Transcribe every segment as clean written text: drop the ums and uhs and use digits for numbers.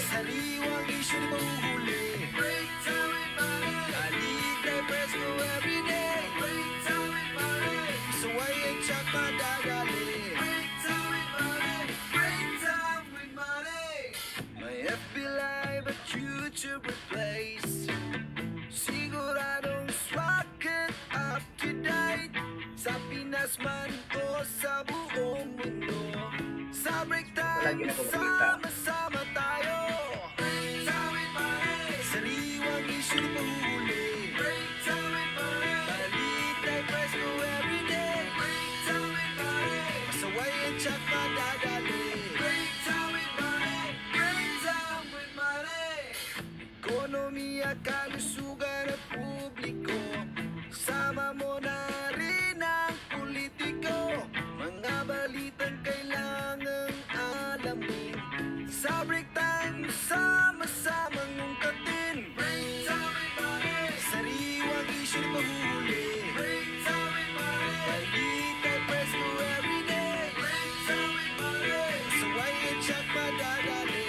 Sariwang isyu di mahuhuli. Alita presto everyday. So I ain't check my dadali. My FB Live at YouTube replace. Siguradong rocket up to date. Sa Pinas man o sa buong mundo. Sa break time, sama-sama tayo. Sariwang isyu di mahuhuli. Balita presto everyday. Masaway at check madadali. Ekonomiya, kalusugan at publiko. Sama mo na rin ang politiko. Mga balitang kailangang alamin. Sa break time, sama-samang ungkatin. Sariwang isyu na mahuhuli. Balita presto everyday. So I ain't check madadali.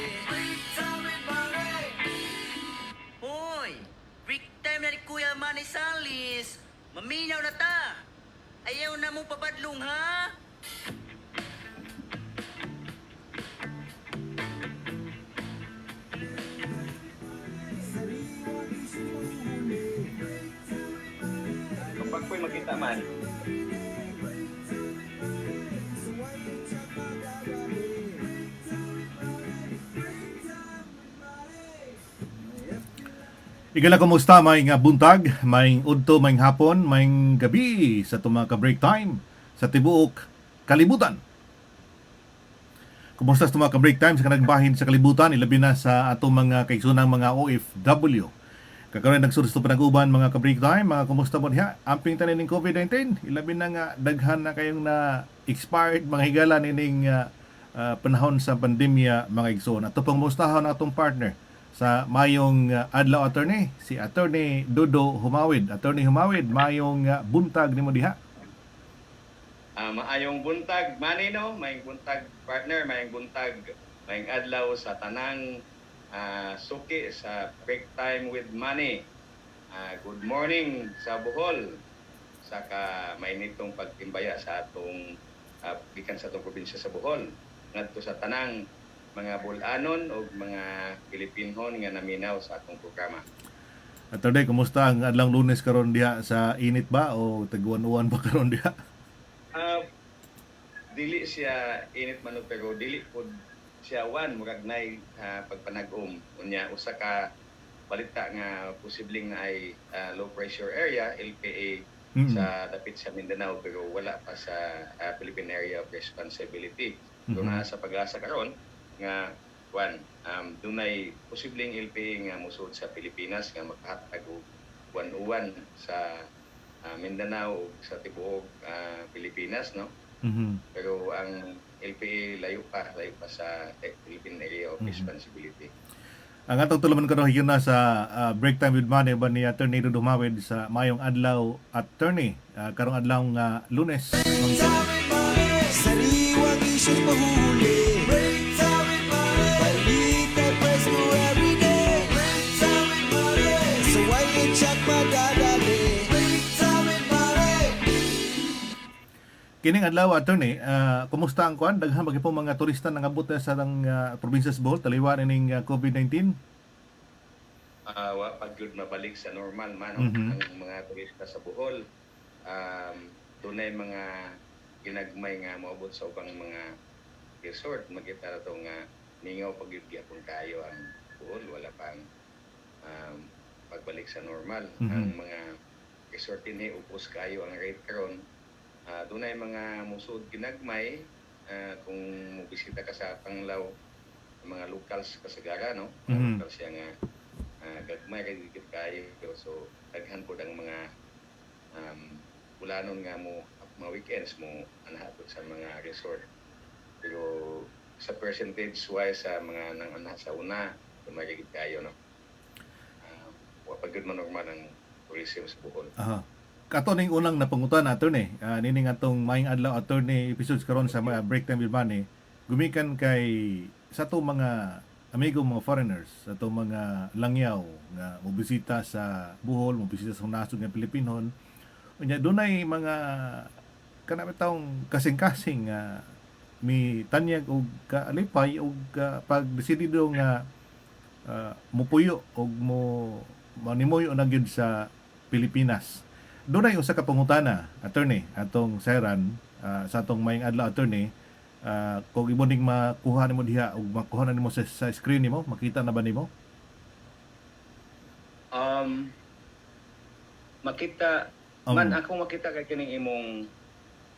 Hoy! Break time na ni Kuya Manny Salis! Maminaw na ta! Ayaw na mo papadlong, ha? Kapag ko'y makita man, Igala kumusta, may nga buntag, may udto, may hapon, may gabi sa itong mga ka-break time sa tibuok kalibutan. Kumusta sa itong mga ka-break time sa kanagbahin sa kalibutan, ilabi na sa atong mga kaisunang mga OFW. Kakaroon nagsurusto pa nag-uban mga ka-break time, mga kumusta mo niya? Amping tanin ng COVID-19, ilabi na nga daghan na kayong na expired mga higala nining panahon sa pandemya mga igsoon. At ito pang mustahon atong partner sa mayong adlaw attorney, si Attorney Dodo Humawid. Attorney Humawid, mayong buntag nimo diha. maayong buntag, Manny, no? Mayong buntag, partner, mayong buntag, mayong adlaw sa tanang suki sa Break Time with Manny. Good morning sa Bohol. Saka may nitong pagtimbaya sa atong gikan sa atong probinsya sa Bohol. Ngadto sa tanang mga bulanon o mga Pilipinhon nga naminaw sa atong programa. Attorney, kumusta ang adlang Lunes karon diha? Sa init ba o taguan-uwan ba karon diha? Dili siya init man pero dili pod siya murag nay pagpanag-om. Unya usa ka balita nga posibleng na ay low pressure area, LPA, sa dapit sa Mindanao pero wala pa sa Philippine Area of Responsibility. So na sa pag-asa karon nga dunay posibleng LPA nga musud sa Pilipinas nga makahatag og uwan-uwan sa Mindanao sa tibuok Pilipinas, no? Pero ang LPA layo pa sa Philippine Area of Responsibility. Ang atong tuluman karon yun na sa Break Time with Manny ba ni Attorney Dodo Humawid sa mayong adlaw, Attorney, karong adlaw nga Lunes. Sariwang isyu na mahuhuli. Balita presto everyday. So I ain't check madadali. Kining adlaw, Attorney, kumusta ang kuan? Daghan ba pong mga turista nangabot na sa probinsya sa Bohol taliwan ning COVID-19? Wa pa gyud mabalik sa normal man ang mga turista sa Bohol. Dunay mga ginagmay nga moabot sa ubang mga resort, makita na to nga ningaw pagyud-gyapon kayo ang Bohol, wala pang pagbalik sa normal. Ang mga resort dinhi upos kayo ang rate karon. Dunay mga musud ginagmay kung mobisita ka sa Panglao, mga locals kasagara, no? Local siya nga gagmay kay dikit kayo, so daghan pod ang mga bulanon nga mo mga weekends mo anahatod sa mga resort. Pero sa percentage wise sa mga nang ana sa una, dumay kayo, no? Wa pa gyud man normal ang tourism sa Bohol. Aha. kato ning unang napangutan attorney, nining atong maing adlaw attorney episodes karon sa mga break time with money, gumikan kay sa to mga amigo mga foreigners, sa to mga langyaw nga mobisita sa Bohol, mobisita sa nasod nga Pilipinon. Unya dunay mga kanami taong kasing-kasing nga mi tanyag og kaalipay og pagdesidido nga mupuyo og mo manimuyo na gyud sa Pilipinas. Dunay usa ka pangutana attorney atong Seran sa atong maing adlaw attorney, kung imo ning makuha nimo diha ug makuha na nimo sa screen nimo, makita na ba nimo? Makita man ako makita kay kining imong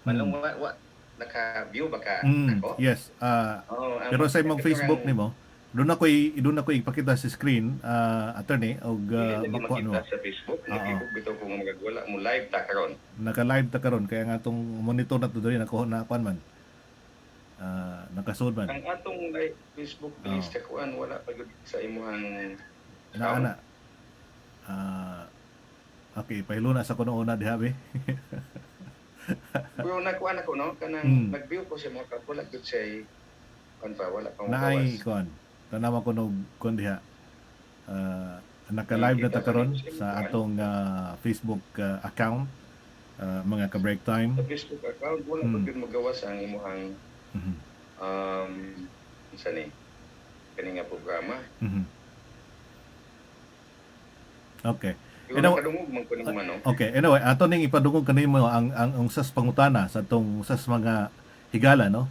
manong wa naka-view ba ka ako? Yes. Pero sa imong Facebook nimo, doon ako ipakita sa screen attorney og makuha makita nimo. sa Facebook. Facebook bitaw kung magagwala mo live ta karon. Naka-live ta karon kaya nga atong monitor na to diri nakuha na kuan man. Nakasud man. Ang atong live Facebook page sa kuan wala pa gyud sa imong Ana. Okay, pahilo na sa kuno una diha be. Pero nakuha ako no kanang nag-view ko sa mga wala gyud say kan pa wala pa mo Naay gawas. kuan. Tanawa ko no kun diha. Naka-live na ta karon sa atong Facebook account, mga ka-break time. Sa Facebook account wala pa gyud magawas ang imong Mhm. isa ni kani nga programa. Mhm. Okay. Pero nakadungog man ko ning mano. Okay, anyway, ato ning ipadungog kanimo ang sas pangutana sa atong sas mga higala no.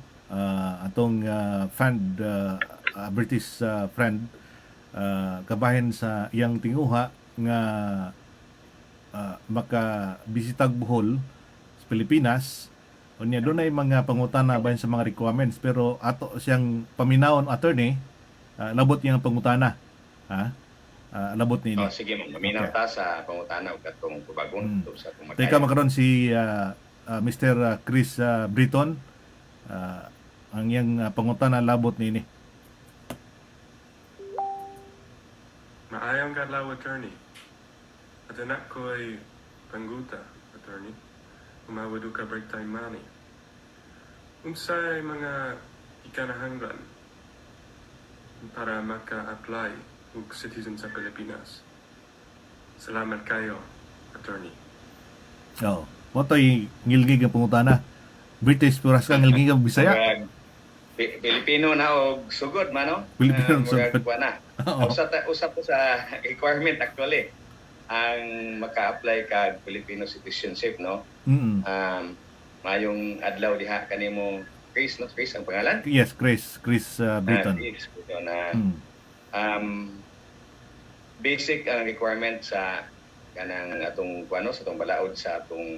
Atong friend British friend kabahin sa iyang tinguha nga makabisitag Bohol sa Pilipinas. Unya dunay mga pangutana bahin sa mga requirements pero ato siyang paminawon attorney, labot niyang pangutana. Ha? Labot ni Oh, sige, maminaw ta sa pangutana ug katong tubagon sa atong Teka makaron si Mr. Chris Britton, ang iyang pangutana labot nini. Maayong kadlaw, attorney. At anak ko ay pangguta, attorney. Umawado ka break time money. Unsay mga ikanahanglan para maka-apply og citizen sa Pilipinas? Salamat kayo, attorney. Oh, mo toy ngilgig ang pangutana. British puras ka ngilgig ang Bisaya. Pilipino na og sugod man no. Pilipino og Murag sugod. kuan na. Usap po sa requirement actually ang maka-apply kag Filipino citizenship no. Mayong adlaw diha kanimo Chris no, Chris ang pangalan? Yes, Chris Britton. Chris, na basic ang requirement sa kanang atong kuano sa atong balaod sa atong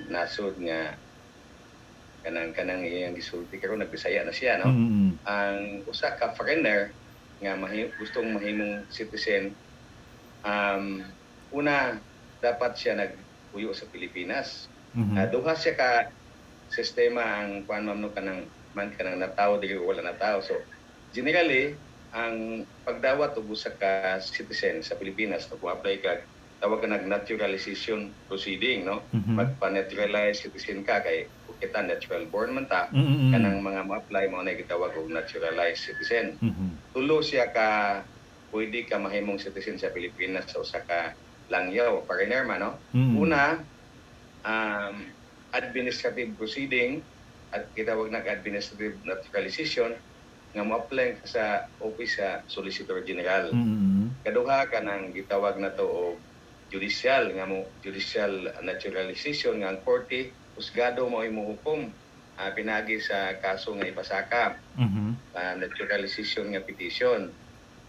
nasod nga kanang iyang gisulti karon nagbisaya na siya no. Ang usa ka foreigner nga gustong mahimong citizen, una dapat siya nagpuyo sa Pilipinas. Duha siya ka sistema ang kuan mamno kanang natawo dili wala natawo. So generally ang pagdawat og usa ka citizen sa Pilipinas no, kung apply ka tawag ka naturalization proceeding no. Magpa-naturalize citizen ka kay kita natural born man ta kanang mga ma-apply mo na gitawag og naturalized citizen. Tulo siya ka pwede ka mahimong citizen sa Pilipinas sa usa ka langyaw foreigner man no. Una administrative proceeding at gitawag na administrative naturalization nga mo-apply ka sa office sa Solicitor General. Kaduha ka nang gitawag na to og judicial naturalization nga ang korte husgado mo imuhukom pinagi sa kaso nga ipasaka. Naturalization nga petition.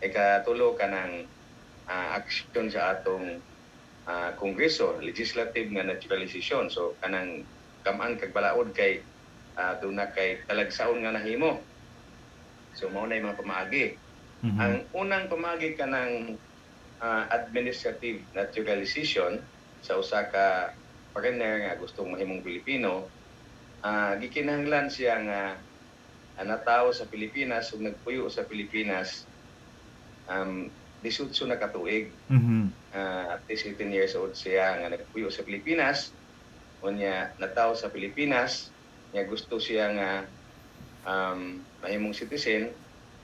Ikatulo ka ng action sa atong Kongreso, legislative nga naturalization. So kanang kaman kag balaod kay doon na kay talagsaon nga nahimo. So mao na yung mga pamaagi. Ang unang pamaagi ka ng administrative naturalization sa usa ka foreigner nga gustong mahimong Pilipino, gikinahanglan siya nga natawo sa Pilipinas ug nagpuyo sa Pilipinas 18 na katuig. Mhm. At least 18 years old siya nga nagpuyo sa Pilipinas. Unya natawo sa Pilipinas, nga gusto siya nga mahimong citizen,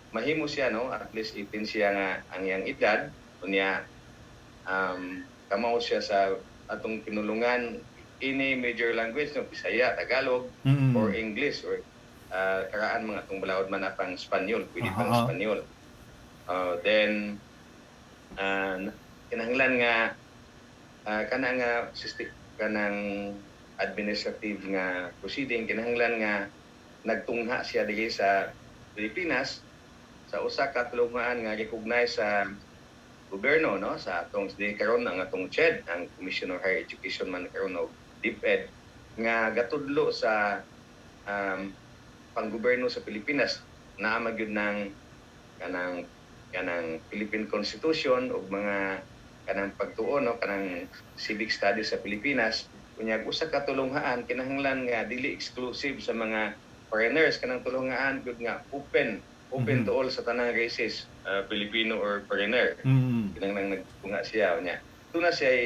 mahimo siya no, at least 18 siya nga ang iyang edad. Unya kamaw siya sa atong pinulungan ini major language no, Bisaya, Tagalog, Mm. or English, or karaan mga itong balawad man na pang Espanyol, pwede pang Aha. Espanyol. Then kinahanglan nga kanang administrative nga proceeding, kinahanglan nga nagtungha siya diri sa Pilipinas sa usa ka tulungan nga recognize sa gobyerno no, sa atong di karon ang atong CHED, ang Commission on Higher Education man karon og DepEd, nga gatudlo sa panggobyerno sa Pilipinas, naa magyud ng kanang Philippine Constitution ug mga kanang pagtuon no, kanang civic studies sa Pilipinas. Unya usa ka tulunghaan kinahanglan nga dili exclusive sa mga foreigners, kanang tulunghaan gud nga open to all sa tanang races, Filipino or foreigner. Mm. Kinahanglan nagtunga siya unya. Tuna siya ay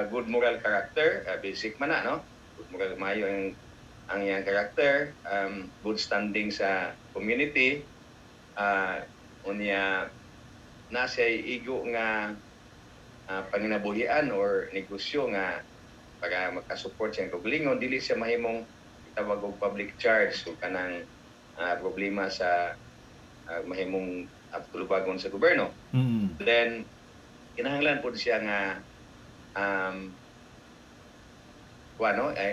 good moral character, basic man na no. Good moral maayo ang iyang character, good standing sa community, unya na siya igo nga panginabuhian or negosyo nga para makasupport siya ng kaugalingon, dili siya mahimong itawag og public charge o kanang problema sa mahimong tulubagon sa gobyerno. Mm. Then kinahanglan po siya nga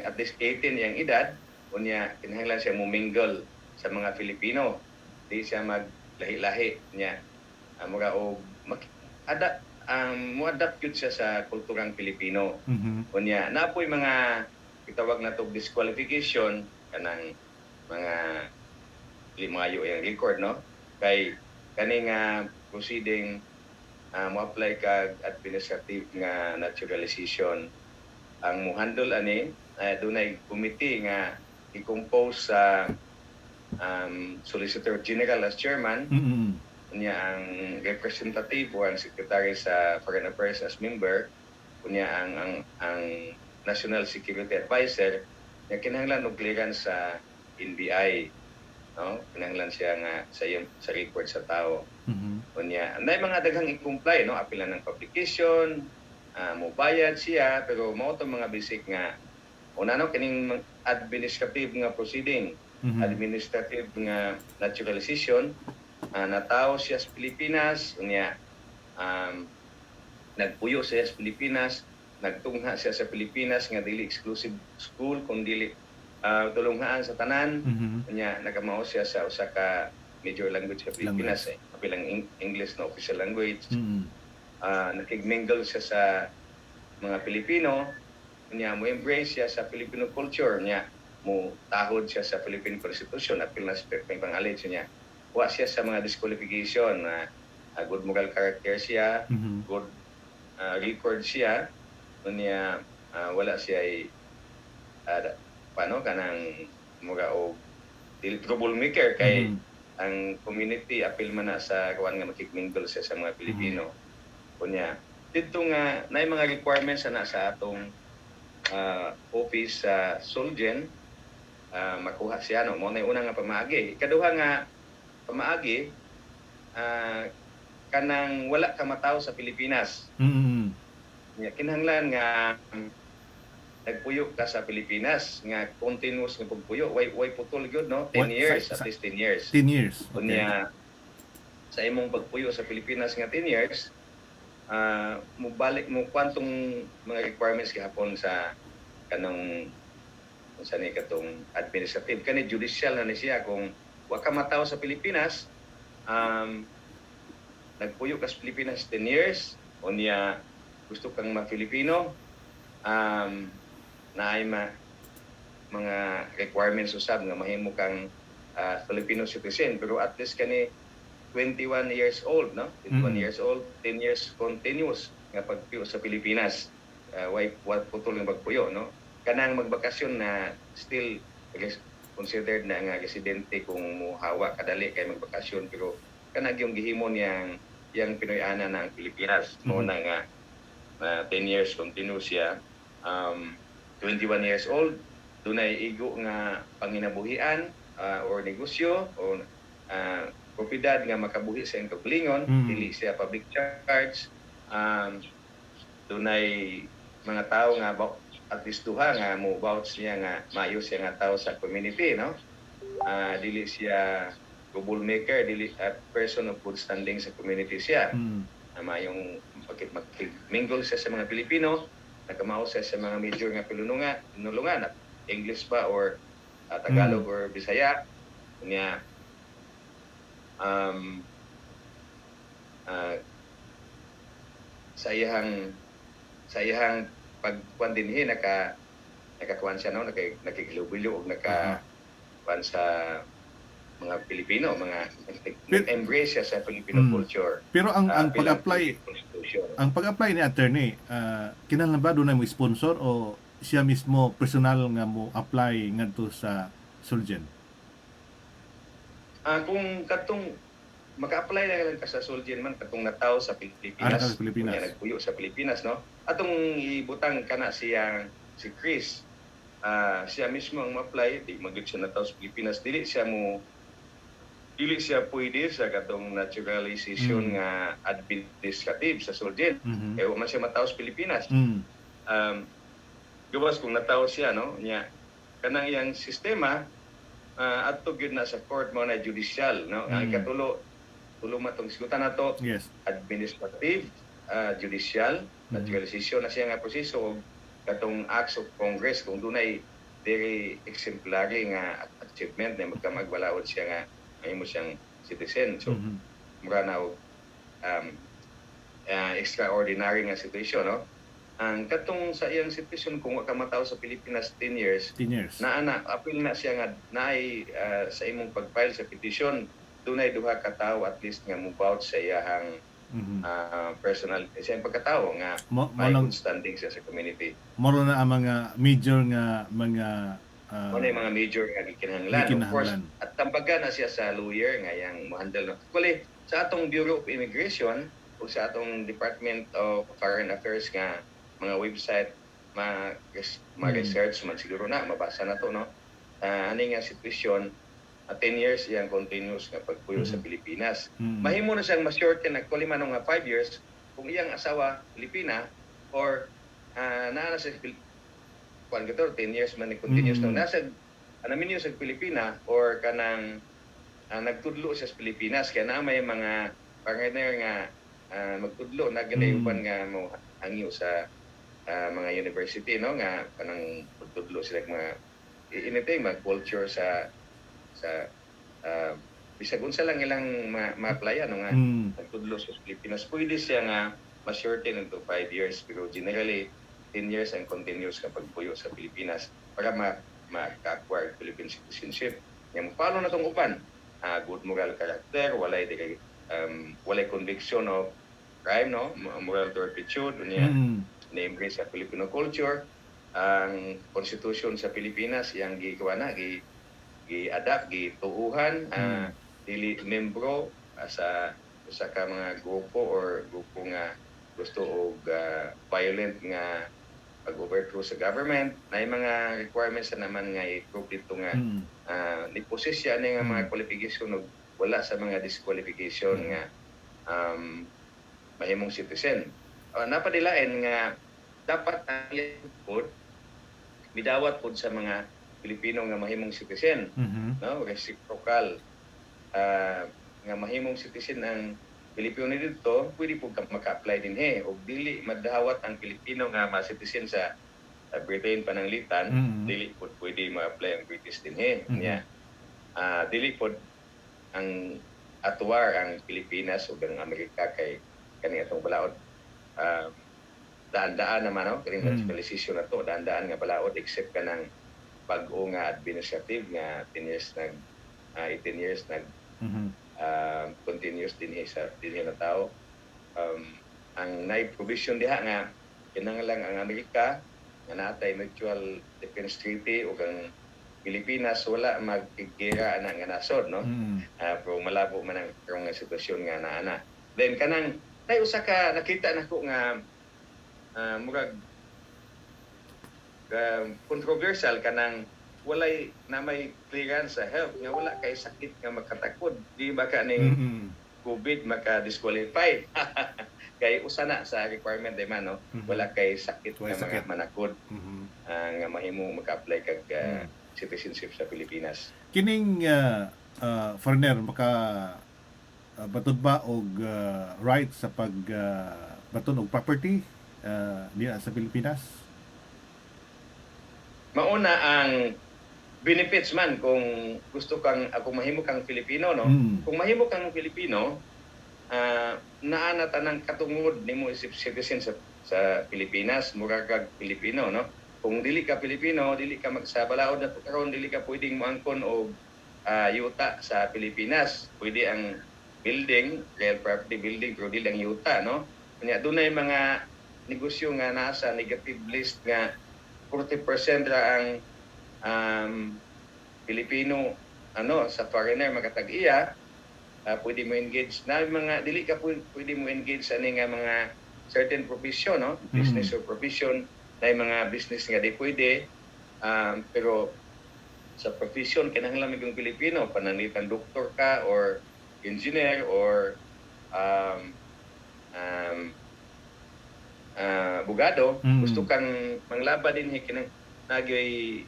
at least 18 yang edad, unya kinahanglan siya mumingle sa mga Filipino, di siya maglahi-lahi niya mura og mo-adapt yun siya sa kulturang Pilipino. Mhm. Unya napoy mga itawag na to disqualification kanang mga limayo yung record no, kay kaning proceeding mo-apply kag administrative nga naturalization. Ang mo-handle ani dunay committee nga i-compose sa Solicitor General as chairman, Mm. unya ang representative o ang secretary sa Foreign Affairs as member, unya ang National Security Advisor nga kinahanglan og clearance sa NBI no, kinahanglan siya nga sa record sa tao. Mhm. Unya nay mga daghang i-comply no, apila ng publication, mobayad siya, pero mao to mga basic nga una no, kining administrative nga proceeding, Mhm. administrative nga naturalization. Natawo siya sa Pilipinas, unya nagpuyo siya sa Pilipinas, nagtungha siya sa Pilipinas nga dili exclusive school kundi tulunghaan sa tanan. Mhm. Unya nagamao siya sa usa ka major language sa Pilipinas, kapilang English na official language. Mm. Nakigmingle siya sa mga Pilipino, unya mo embrace siya sa Filipino culture niya, mo tahod siya sa Philippine Constitution, apil na sa pangalit niya. Wa siya sa mga disqualification, good moral character siya, Mhm. good record siya, unya wala siya ay kanang mga o dili troublemaker kay Mhm. ang community apil man na sa kawan nga makikmingle siya sa mga Pilipino. Kunya dito nga nay mga requirements na sa atong office sa Solgen, makuha siya no, mo na una nga pamaagi. Ikaduha nga pamaagi, kanang wala ka mataw sa Pilipinas. Mm. Kinahanglan nga nagpuyo ka sa Pilipinas nga continuous nga pagpuyo, way putol gyud no, 10 years, at least 10 years. 10 years. Okay. Unya sa imong pagpuyo sa Pilipinas nga 10 years, mubalik mo kwantong mga requirements gihapon sa kanang unsa ni katong administrative kani judicial na ni siya. Kung wa ka mataw sa Pilipinas, nagpuyo ka sa Pilipinas 10 years, unya gusto kang ma-Filipino, naay mga requirements usab nga mahimo kang Filipino citizen, pero at least kani 21 years old no, 21 years old, 10 years continuous nga pagpuyo sa Pilipinas. Way putol nga pagpuyo no, kanang magbakasyon na still considered na nga residente kung muhawa kadali kay magbakasyon, pero kanang yung gihimo niyang yang Pinoy-ana na ang Pilipinas. Muna nga 10 years continuous siya. 21 years old, dunay igo nga panginabuhian or negosyo o propiedad nga makabuhi sa iyang kaugalingon, dili siya public charge. Dunay mga tao nga at least duha nga mo vouch niya nga maayo siya nga tao sa community, no? Dili siya troublemaker, dili person of good standing sa community siya. Mayong makipag-mingle siya sa mga Pilipino, nakamao siya sa mga major nga pinulungan, English ba or Tagalog or Bisaya. Kanya sa iyang pagkuan dinhi nakakuan siya, no, nakikilubilyo og nakakuan sa mga Pilipino, embrace siya sa Filipino culture. Pero ang pag-apply Constitution. ni attorney, kinahanglan ba doon na mo sponsor o siya mismo personal nga mo apply ngadto sa Solgen? Kung katong maka-apply na lang ka sa Solgen man katong nataw sa Pilipinas, Nataw sa Pilipinas. kunya nagpuyo sa Pilipinas, no? Atong ibutang kana si Chris, siya mismo ang ma-apply, di maglit siya nataw sa Pilipinas, dili siya pwede sa katong naturalization nga administrative sa Solgen. Wa man siya mataw sa Pilipinas. Gawas kung nataw siya, no, nya kanang iyang sistema adto gyud na sa court mo na judicial, no. Ang katulo matong sigutan nato, Yes. administrative, judicial, naturalization na siya nga proseso og katong acts of Congress kung dunay very exemplary nga achievement na magkamagwalaod siya nga mahimo siyang citizen. So mura na og extraordinary nga situation, no. Ang katong sa iyang sitwasyon kung wa ka mataw sa Pilipinas 10 years, 10 years. apil na siya nga naay sa imong pag-file sa petition, dunay duha ka tawo at least nga mo vouch sa iyang personal sa iyang pagkatawo nga may good standing siya sa community. Moro na ang mga major nga mga Ano yung mga major nga gikinahanglan. Of course, at tambagan na siya sa lawyer nga yang mo-handle. Actually, sa atong Bureau of Immigration o sa atong Department of Foreign Affairs nga mga website, ma-research man siguro na, mabasa na to, no? Ano nga sitwasyon, 10 years iyang continuous nga pagpuyo sa Pilipinas. Mahimo na siyang ma-shorten, actually man nga 5 years, kung iyang asawa Pilipina or naa sa 10 years man ni continuous no nasa anamin sa Pilipina or kanang nagtudlo sa Pilipinas kaya na may mga partner nga magtudlo na ganayuban nga mo hangyo sa mga university, no, nga kanang magtudlo sila mga initay mag culture sa bisag unsa lang ilang ma-applyan, no, nga nagtudlo sa Pilipinas pwede siya nga ma-shorten into 5 years pero generally 10 years ang continuous nga pagpuyo sa Pilipinas para ma-acquire Philippine citizenship. Yang paano na itong upan? Good moral character, walay conviction of crime, no? Moral turpitude, na-embrace sa Filipino culture. Ang constitution sa Pilipinas, yung gi-adapt, gituuhan, dili membro sa ka mga grupo nga gusto og violent nga pag-overthrow sa government, na yung mga requirements na naman nga i-prove dito nga ni-possess siya nga mga qualification o wala sa mga disqualification nga mahimong citizen. Napadilain nga dapat ang pod midawat pod sa mga Pilipino nga mahimong citizen, no, reciprocal nga mahimong citizen ang Pilipino dito, pwede po maka-apply din o dili madawat ang Pilipino nga ma-citizen sa Britain pananglitan, dili po pwede ma-apply ang British din dili po ang atuwar ang Pilipinas o ang Amerika kay kani atong balaod. Daan-daan naman, no, kani naturalization na to, daan-daan nga balaod except kanang bag-o nga administrative nga 10 years 18 years continuous din sa na tao. Ang provision diha nga kinahanglan ang Amerika nga natay mutual defense treaty ug ang Pilipinas wala magkigera ana nga nasod, no. Pero malabo man ang karong sitwasyon nga naana. Then kanang nay usa ka nakita nako nga murag controversial kanang walay na may clearance sa health nga wala kay sakit nga makatakod. Di ba ka ning Mhm. COVID maka-disqualify? Kay usa na sa requirement di man no. Mhm. Wala kay sakit Walay nga sakit. manakod Mhm. nga mahimo maka-apply kag citizenship sa Pilipinas. Kining foreigner maka batud ba og right sa pag baton og property diya sa Pilipinas? Mauna ang benefits man kung gusto kang ako mahimo kang Filipino no. Mm. Kung mahimo kang Filipino, naa na tanang katungod nimo isip citizen sa Pilipinas, mura kag Pilipino no. Kung dili ka Pilipino, dili ka magsabalaod na karon dili ka pwedeng moangkon og yuta sa Pilipinas. Pwede ang building, real property building, pero dili ang yuta no. Kanya dunay mga negosyo nga nasa negative list nga 40% ra ang Pilipino sa foreigner makatag-iya, pwede mo engage na mga dili ka pwede mo engage ani nga mga certain profession no, business or profession na mga business nga di pwede, pero sa profession kinahanglan maging Pilipino, pananitan doktor ka or engineer or abogado, gusto kang manglaba din kinang nagyoy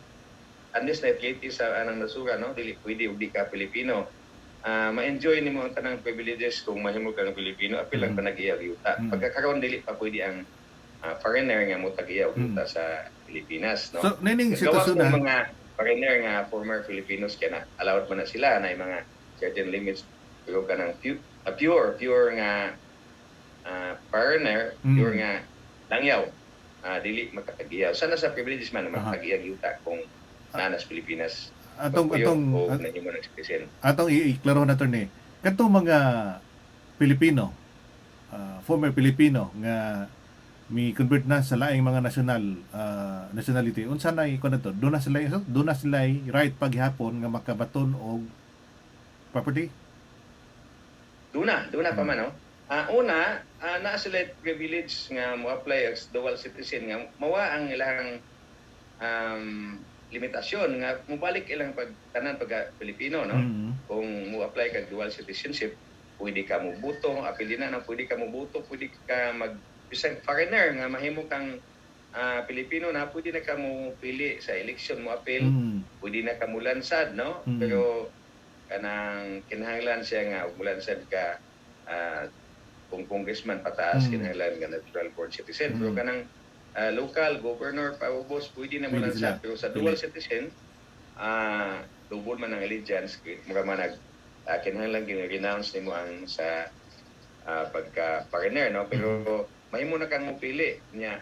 unless na sa anang nasura no, dili pwede ug di ka Pilipino. Ma-enjoy nimo ang tanang privileges kung mahimo kang Pilipino, apil lang panag-iya yuta. Pagkakaroon dili pa pwede ang foreigner nga mo tag-iya og yuta sa Pilipinas no. So nining Gawas sitwasyon ng na mga foreigner nga former Filipinos kaya na allowed man na sila na mga certain limits, pero kanang pure nga foreigner, pure nga langyaw, dili makatag-iya. Sana sa privileges man makatag-iya yuta kung nanas Pilipinas. atong nahimo ng citizen. atong i-klaro na to ni kadtong mga Pilipino, former Pilipino nga mi-convert na sa laing mga nationality, unsa nay kun to, do na sila right paghapon nga makabaton og property? Duna pa man no. Una, naa sila privilege nga mo apply as dual citizen nga mawa ang ilang limitasyon nga mobalik ilang tanan pag Pilipino no. Kung mo apply kag dual citizenship, pwede ka mo boto, apil din na pwede ka mo boto, pwede ka bisag foreigner nga mahimo kang Pilipino na pwede na ka mo pili sa election mo apil, pwede na ka mo lansad no. Pero kanang kinahanglan siya nga mulansad ka kung congressman pataas kinahanglan nga natural born citizen. Pero kanang local governor paubos pwede na mulansad, pero sa dual citizen double man ang allegiance mga manag kinahanglan gina-renounce nimo ang sa pagka foreigner no. Pero mahimo na kang mopili nya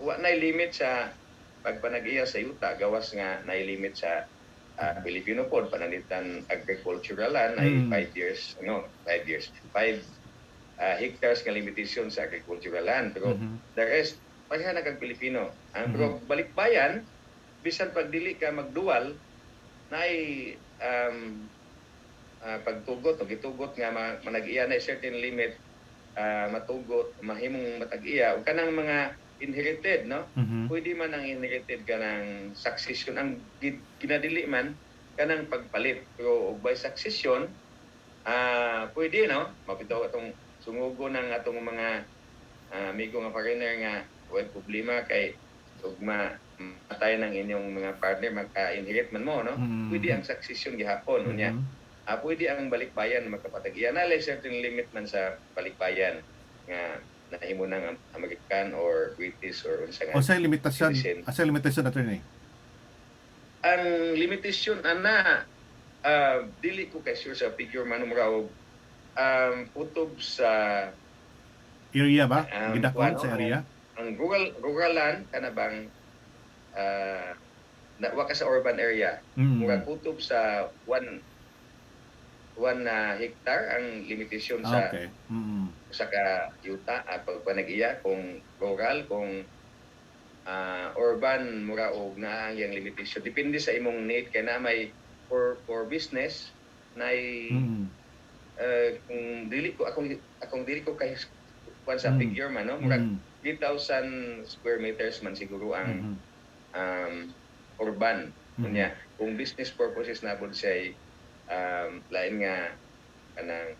wa nay limit sa pagpanag-iya sa yuta, gawas nga nay limit sa Filipino pod pananitan agricultural land ay 5 years 5 hectares nga limitation sa agricultural land, pero the rest pareha na kag Pilipino. Pero balikbayan bisan pag dili ka magdual nay pagtugot o gitugot nga manag-iya na certain limit, matugot mahimong matag-iya ug kanang mga inherited no. Pwede man ang inherited kanang succession ang ginadili man kanang pagpalit, pero by succession pwede no mapitaw atong sungugo ng atong mga amigo nga foreigner nga way problema kay ug matay ng inyong mga partner maka-inherit man mo no. Pwede ang succession gihapon unya. Pwede ang balikbayan makapatag-iya na certain limit man sa balikbayan nga nahimo ng American or British or unsa nga. Sa limitasyon attorney. Ang limitation ana dili ko kay sure sa figure man mura putob sa Area ba? Gidakon sa area? Ang rural land kana bang wa ka sa urban area. Mura kutob sa 1 hectare ang limitation sa sa ka yuta pagpanag-iya kung rural, kung urban mura og naa ang limitation depende sa imong need kay na may for business nay kung dili ko kay kuan sa Mm. figure man no, murag Mm. 3,000 square meters man siguro ang Mhm. urban. Mhm. Unya, kung business purposes na po siya lain nga kanang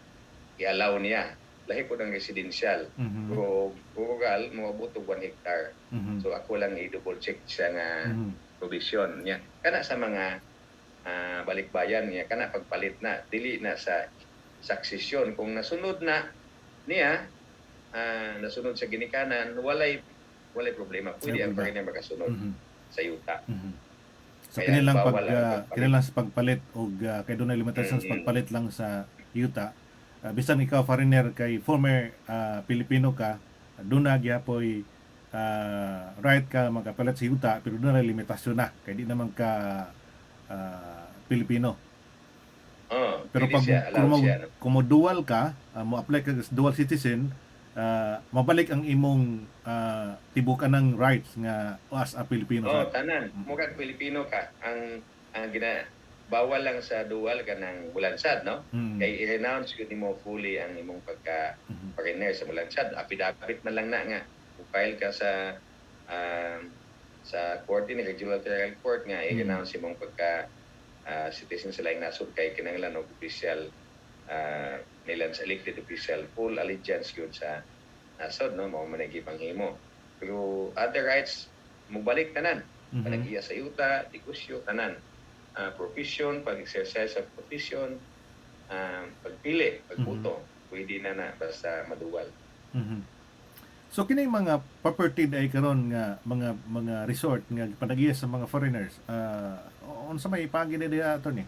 i-allow niya. Lahi po ng residential. Mhm. Pero rural, maabot og 1 hectare. Mhm. So ako lang i-double check siya nga Mhm. provision niya. Kana sa mga balikbayan niya, kana pagpalit na, dili na sa succession. Kung nasunod na niya, nasunod sa ginikanan, walay problema. Pwede ang Problema. parin niya makasunod Mhm. sa yuta. Mhm. So Kaya kinilang bawal ang pagpalit. kinilang sa pagpalit og kay dunay limitasyon sa pagpalit lang sa yuta. Bisan ikaw foreigner kay former Pilipino ka, duna gyapon right ka makapalit sa yuta pero dunay limitasyon na kay di naman ka Pilipino. Pero Pwede pag siya, allow siya. No? kung mo dual ka, mo apply ka as dual citizen, mabalik ang imong tibukan ng rights nga as a Pilipino. Tanan. Murag Pilipino ka. Ang bawal lang sa dual ka ng Mulansad, no? Mm. Kay i-renounce yun mo fully ang imong pagka-foreigner sa Mulansad. Apidapit man lang na nga. File ka sa court ni Regional Federal Court nga i-renounce imong pagka citizen sa laing nasod kay kinahanglan og official nila sa elected official full allegiance yun sa nasod, no? Mao man panghimo. Pero other rights mubalik tanan. Mhm. Panagiya sa yuta, negosyo, tanan. Profession, pag-exercise sa profession, pagpili, pagboto, pwede na basta maduwal. Mhm. So kini mga property ay karon nga mga resort nga panagiya sa mga foreigners. Unsa may ipagi ni ato ni?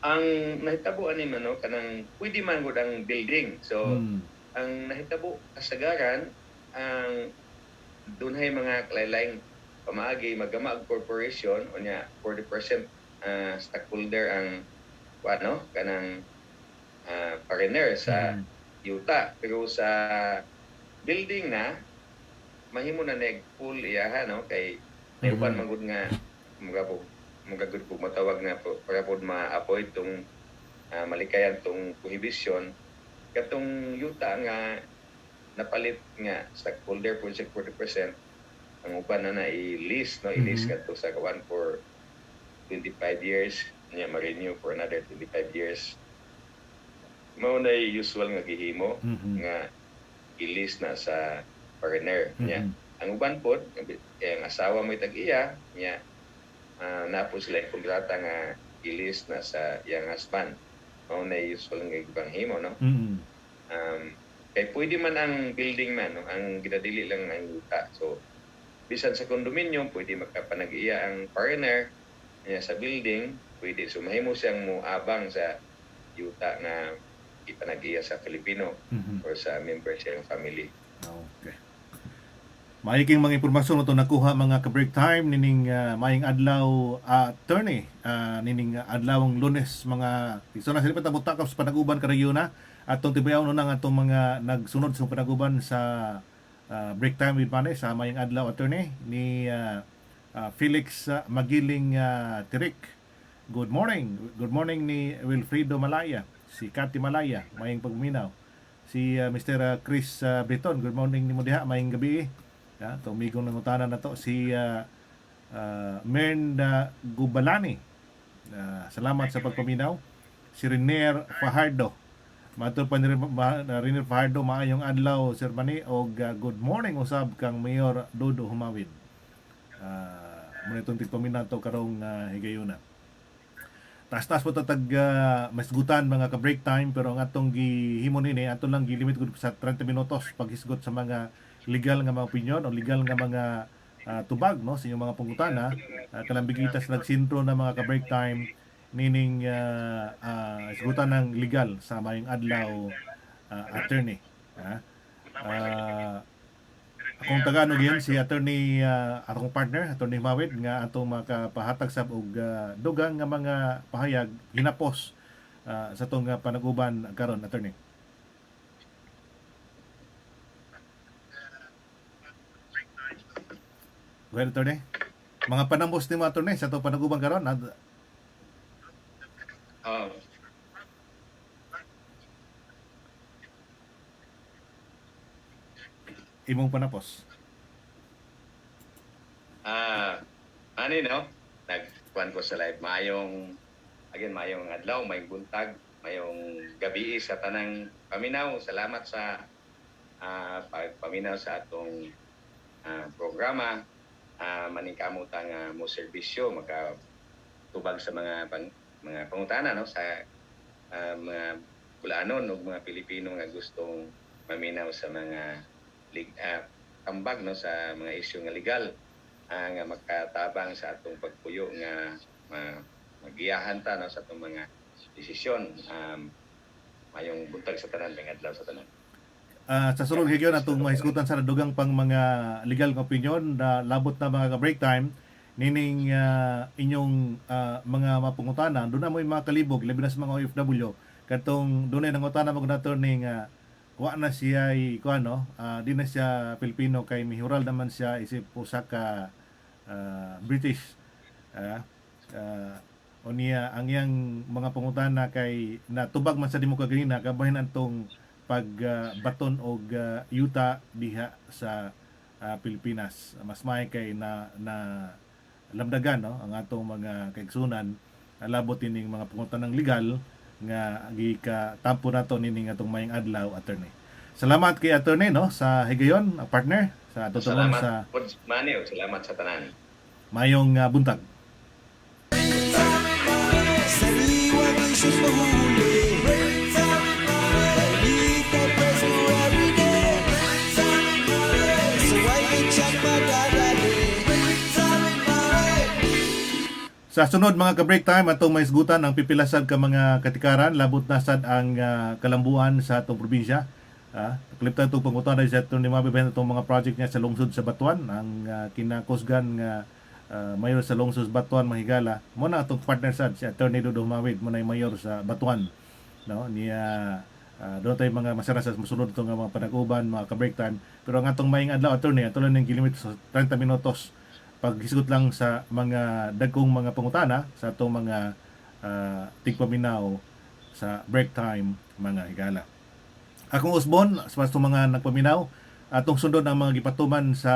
Ang nahitabo ani man no kanang pwede man gud ang building. So Mm. ang nahitabo kasagaran ang dunay mga lain-laing pamaagi magama og corporation unya 40% stockholder ang kanang foreigner sa Mhm. yuta, pero sa building na mahimo na neg full iyaha no kay may uban man gud nga magagud po matawag na po para po ma-avoid tong malikayan tong prohibition katong yuta nga napalit nga stockholder po siya 40%, ang uban na i-lease no i-lease kadto sa kawan for 25 years niya ma-renew for another 25 years. Mao na usual nga gihimo Mhm. nga i-lease na sa foreigner niya. Mhm. Ang uban pod ang asawa mo tag-iya niya napo sila yung kontrata nga i-lease na sa iyang husband. Mao na usual nga gibanghimo no. Mhm. Kay pwede man ang building man no, ang ginadili lang ang yuta. So bisan sa condominium pwede makapanag-iya ang foreigner niya sa building, pwede sumahimo siyang moabang sa yuta nga ipanag-iya sa Filipino Mhm. or sa member siyang family. Okay. Mahiking mga impormasyon ito nakuha mga ka-break time nining maing adlaw attorney nining adlawong Lunes mga iso na sila patabot-takap sa panaguban karagyo na atong tibayaw no nang atong mga nagsunod sa panaguban sa break time with Manny sa maing adlaw attorney ni Felix Magiling Tirik. Good morning. Good morning ni Wilfredo Malaya, si Cathy Malaya, maing pagminaw. Si Mr. Chris Breton, good morning ni mo diha, maing gabi. Tumigong nangutanan na to si Mern Gubalani. Salamat sa pagpaminaw. Si Renier Fajardo. Matur pa ni Renier Fajardo maayong adlaw Sir Manny og good morning usab kang Mayor Dodo Humawin. Muna itong tigpaminaw to karong higayuna. Tas-tas po tatag masgutan mga ka-break time pero ang atong gihimo nini ato lang gilimit gud sa 30 minutos paghisgot sa mga legal nga mga opinion o legal nga mga tubag no sa inyong mga pangutana kanang bigitas nagsintro na mga ka-break time nining isgutan ng legal sa mayong adlaw attorney. Akong Tagalog yan si attorney akong partner attorney Mawid nga atong makapahatag sab og dugang nga mga pahayag hinapos sa tong panaguban karon attorney. Go ahead, attorney. Mga panambos ni mo attorney sa tong panaguban karon imong panapos. Ani no, nagkuhan ko sa live, mayong adlaw, may buntag, mayong gabi sa tanang paminaw. Salamat sa pagpaminaw sa atong programa. Maningkamot ang mo serbisyo, makatubag sa mga pangutana no, sa mga Bulanon o mga Pilipino nga gustong maminaw sa mga tambag no, sa mga isyu nga legal, nga makatabang sa atong pagpuyo nga magiyahan ta no, sa atong mga desisyon. Mayong buntag sa tanan, may adlaw sa tanan. Sa sulod higyon atong mahisgutan sa dugang pang mga legal nga opinion na labot na mga ka-break time nining inyong mga mapungutana. Doon na mo yung mga kalibog, labi na sa mga OFW. Katong doon ay nangutana mo na attorney nga wa na siya di na siya Pilipino kay mihural naman siya isip usa ka British. O niya ang iyang mga pangutana kay natubag man sa dimo kaganina kabahin antong pagbaton og yuta diha sa Pilipinas. Mas may kay na lamdagan no ang atong mga kaigsunan labot ining mga pangutanang legal nga gikatampo nato nining atong mayong adlaw, attorney. Salamat kay attorney no sa higayon, partner sa tutulong sa Maniw, salamat sa tanan. mayong buntag. Sariwang issues mahuli. Balita press mo everyday. So why you check my daddy? Sa sunod mga ka-break time atong maisgutan ang pipilasad ka mga katikaran labot na sad ang kalambuan sa atong probinsya. Kaliptan itong pangutan sa itong ni Mabibenta itong mga project niya sa lungsod sa Batuan. Ang kinakusgan nga mayor sa lungsod sa Batuan, Mahigala. Muna itong partner sad si Attorney Dodo Humawid. Muna yung mayor sa Batuan. No? Niya, doon tayo mga masara sa masunod itong mga panag-uban, mga ka-break time. Pero ang atong maying adlaw, attorney, atuloy ng kilometers, 30 minutos paghisgot lang sa mga dagkong mga pangutana sa itong mga tigpaminaw sa break time, mga higala. Akong usbon, sa itong mga nagpaminaw, atong sundon ang mga gipatuman sa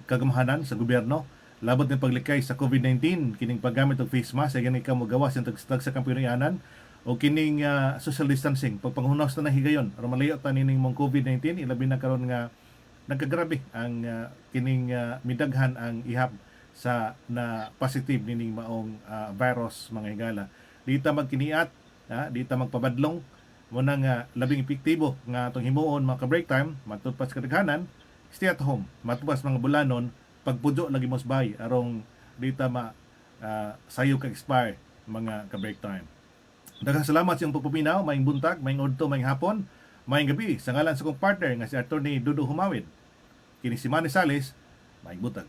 kagamahanan sa gobyerno, labot ng paglikay sa COVID-19, kining paggamit og face mask, ay ganit ka mo gawas yung tag sa kampirayanan, o kining social distancing, pagpanghunaws na higayon, aron malayo ta nining mong COVID-19, ilabi na karon nga nagkagrabe ang kining midaghan ang ihap sa na positive nining maong virus, mga higala. Di ta magkiniat, di ta magpabadlong, muna nga labing epektibo nga atong himuon mga ka-break time, matupad sa kadaghanan, stay at home, matubas mga bulanon, pagpudyo lagi mosbay arong di ta sayo ka expire mga ka-break time. Daghang salamat sa iyong pagpupinaw, maayong buntag, maayong udto, maayong hapon, maayong gabi sa ngalan sa kong partner nga si Attorney Dodo Humawid. Kini si Manny Salis, maayong buntag.